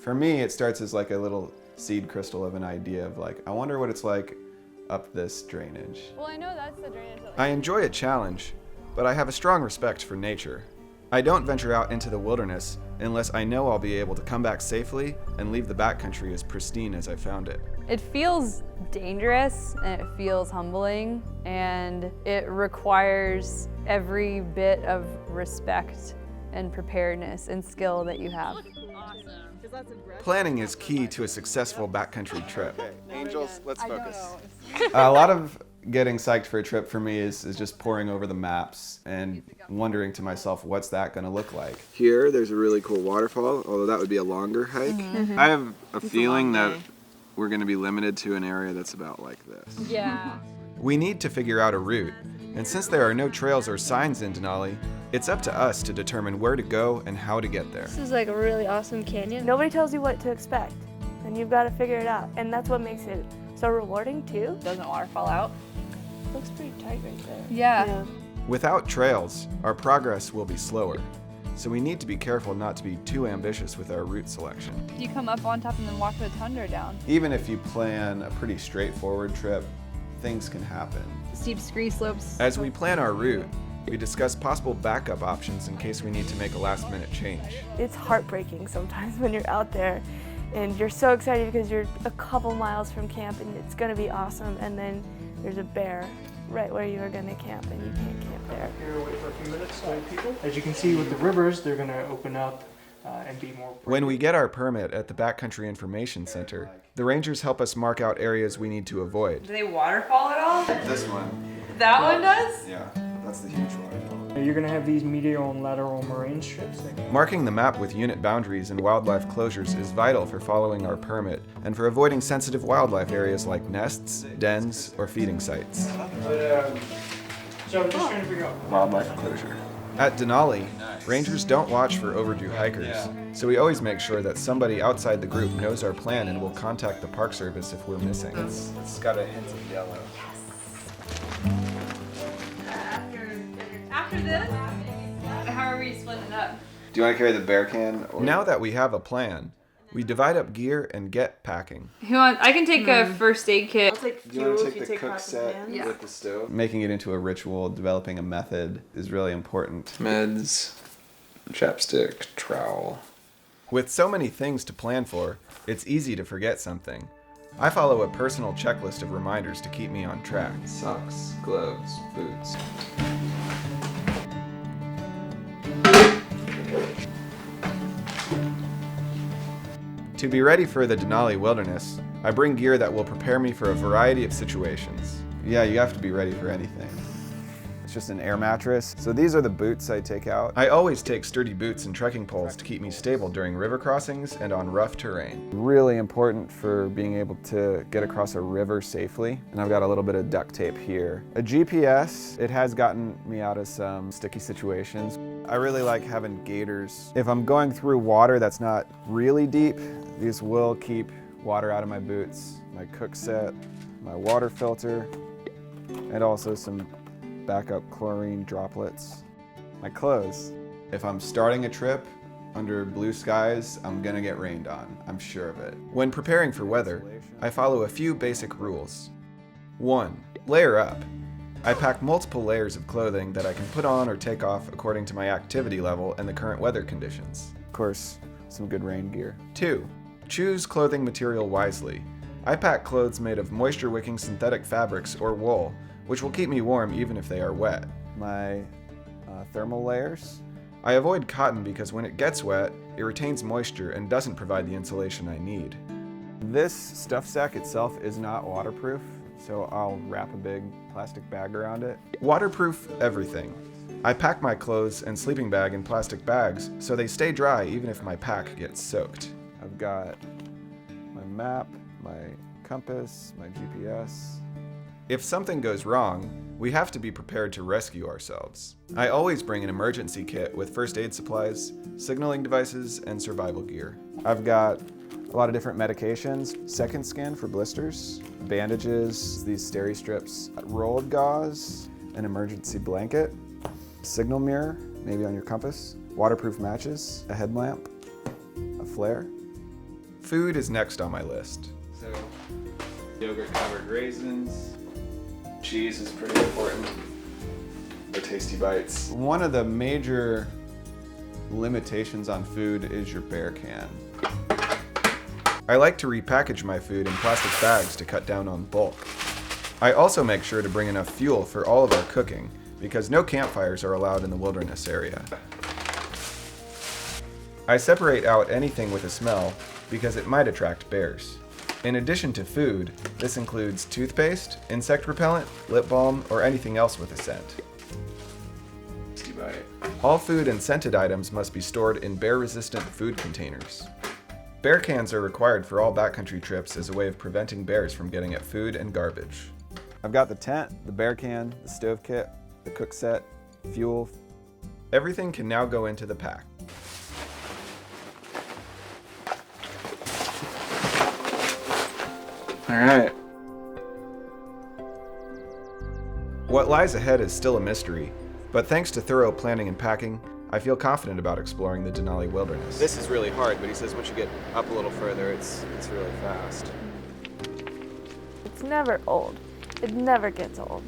For me, it starts as like a little seed crystal of an idea of like, I wonder what it's like up this drainage. Well, I know that's the drainage. I enjoy a challenge, but I have a strong respect for nature. I don't venture out into the wilderness unless I know I'll be able to come back safely and leave the backcountry as pristine as I found it. It feels dangerous and it feels humbling, and it requires every bit of respect and preparedness and skill that you have. Planning is key to a successful backcountry trip. Okay, Angels, let's focus. I A lot of getting psyched for a trip for me is just poring over the maps and wondering to myself, what's that going to look like? Here, there's a really cool waterfall, although that would be a longer hike. Mm-hmm. I have a feeling that we're going to be limited to an area that's about like this. Yeah. We need to figure out a route, and since there are no trails or signs in Denali, it's up to us to determine where to go and how to get there. This is like a really awesome canyon. Nobody tells you what to expect, and you've got to figure it out. And that's what makes it so rewarding too. Doesn't water fall out? Looks pretty tight right there. Yeah. Without trails, our progress will be slower, so we need to be careful not to be too ambitious with our route selection. You come up on top and then walk the tundra down. Even if you plan a pretty straightforward trip, things can happen. Steep scree slopes. As we plan our route, we discuss possible backup options in case we need to make a last-minute change. It's heartbreaking sometimes when you're out there and you're so excited because you're a couple miles from camp and it's going to be awesome, and then there's a bear right where you are going to camp and you can't camp there. Here, wait for a few minutes, people. As you can see with the rivers, they're going to open up and be more. When we get our permit at the Backcountry Information Center, the rangers help us mark out areas we need to avoid. Do they waterfall at all? This one. That one does? Yeah, that's the huge waterfall. You're going to have these medial and lateral moraine strips. Marking the map with unit boundaries and wildlife closures is vital for following our permit and for avoiding sensitive wildlife areas like nests, dens, or feeding sites. So I'm just trying to figure out. Wildlife closure. At Denali, rangers don't watch for overdue hikers, so we always make sure that somebody outside the group knows our plan and will contact the Park Service if we're missing. It's got a hint of yellow. After this, how are we splitting it up? Do you want to carry the bear can? Now that we have a plan, we divide up gear and get packing. I can take a first aid kit. I'll take Do fuel you want to if take you the take cook pots and set pans. Yeah. with the stove? Making it into a ritual, developing a method is really important. Meds, chapstick, trowel. With so many things to plan for, it's easy to forget something. I follow a personal checklist of reminders to keep me on track. Socks, gloves, boots. To be ready for the Denali wilderness, I bring gear that will prepare me for a variety of situations. Yeah, you have to be ready for anything. It's just an air mattress. So these are the boots I take out. I always take sturdy boots and trekking poles to keep me stable during river crossings and on rough terrain. Really important for being able to get across a river safely. And I've got a little bit of duct tape here. A GPS, it has gotten me out of some sticky situations. I really like having gaiters. If I'm going through water that's not really deep, these will keep water out of my boots. My cook set, my water filter, and also some backup chlorine droplets. My clothes. If I'm starting a trip under blue skies, I'm gonna get rained on. I'm sure of it. When preparing for weather, I follow a few basic rules. 1. Layer up. I pack multiple layers of clothing that I can put on or take off according to my activity level and the current weather conditions. Of course, some good rain gear. 2. Choose clothing material wisely. I pack clothes made of moisture-wicking synthetic fabrics or wool, which will keep me warm even if they are wet. My thermal layers. I avoid cotton because when it gets wet, it retains moisture and doesn't provide the insulation I need. This stuff sack itself is not waterproof, so I'll wrap a big plastic bag around it. Waterproof everything. I pack my clothes and sleeping bag in plastic bags so they stay dry even if my pack gets soaked. I've got my map, my compass, my GPS. If something goes wrong, we have to be prepared to rescue ourselves. I always bring an emergency kit with first aid supplies, signaling devices, and survival gear. I've got a lot of different medications, second skin for blisters, bandages, these steri strips, rolled gauze, an emergency blanket, signal mirror, maybe on your compass, waterproof matches, a headlamp, a flare, Food is next on my list. So, yogurt-covered raisins. Cheese is pretty important. The tasty bites. One of the major limitations on food is your bear can. I like to repackage my food in plastic bags to cut down on bulk. I also make sure to bring enough fuel for all of our cooking because no campfires are allowed in the wilderness area. I separate out anything with a smell because it might attract bears. In addition to food, this includes toothpaste, insect repellent, lip balm, or anything else with a scent. All food and scented items must be stored in bear-resistant food containers. Bear cans are required for all backcountry trips as a way of preventing bears from getting at food and garbage. I've got the tent, the bear can, the stove kit, the cook set, fuel. Everything can now go into the pack. All right. What lies ahead is still a mystery, but thanks to thorough planning and packing, I feel confident about exploring the Denali Wilderness. This is really hard, but he says once you get up a little further, it's really fast. It's never old. It never gets old.